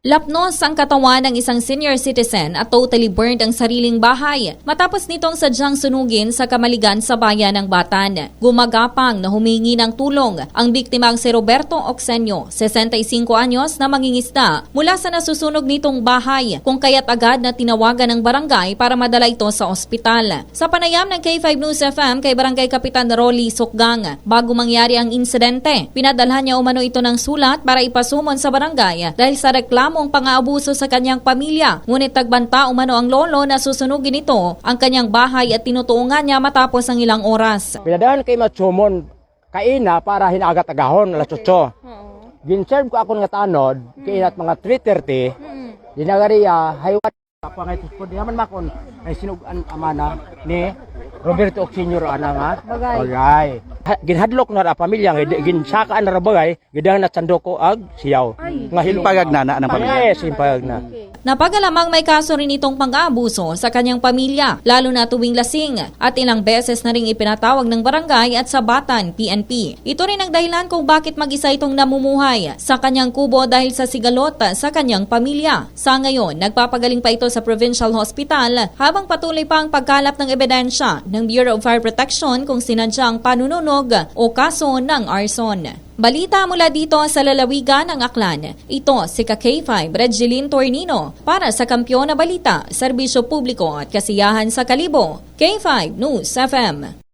Lapnos ang katawan ng isang senior citizen at totally burned ang sariling bahay matapos nitong sadyang sunugin sa Kamaligan sa bayan ng Batan. Gumagapang na humingi ng tulong ang biktimang si Roberto Oxenio, 65 anyos na mangingisda mula sa nasusunog nitong bahay, kung kaya't agad na tinawagan ng barangay para madala ito sa ospital. Sa panayam ng K5 News FM kay Barangay Kapitan Rolly Sukgang, bago mangyari ang insidente, pinadalhan niya umano ito ng sulat para ipasumon sa barangay dahil sa reklamo ang pang-aabuso sa kanyang pamilya. Ngunit tagbanta umano ang lolo na susunugin ito ang kanyang bahay at tinutuungan niya matapos ang ilang oras. Pinadahan kay Matsumon kaina para hinagat agahon alas 8. Ginserve ko ako nga tanod kainat mga 3:30. Dinagariya haywat pangitos po di naman makon ay sinugan amana ni Roberto Oxenio ana nga bagay. Ginhadlok na ra pamilya nga ginsaka na ra bagay gidang na sandoko ag siyaw nga Simpagag na ng pamilya. Yes, simpagag na. Napagalamang may kaso rin itong pang-aabuso sa kanyang pamilya, lalo na tuwing lasing, at ilang beses na ring ipinatawag ng barangay at sa Batan, PNP. Ito rin ang dahilan kung bakit mag-isa itong namumuhay sa kanyang kubo dahil sa sigalot sa kanyang pamilya. Sa ngayon, nagpapagaling pa ito sa Provincial Hospital habang patuloy pa ang pagkalap ng ebidensya ng Bureau of Fire Protection kung sinadyang panununog o kaso ng arson. Balita mula dito sa lalawigan ng Aklan. Ito si K5 Regeline Tornino para sa Kampiyon na Balita, Serbisyo Publiko at Kasiyahan sa Kalibo. K5 News FM.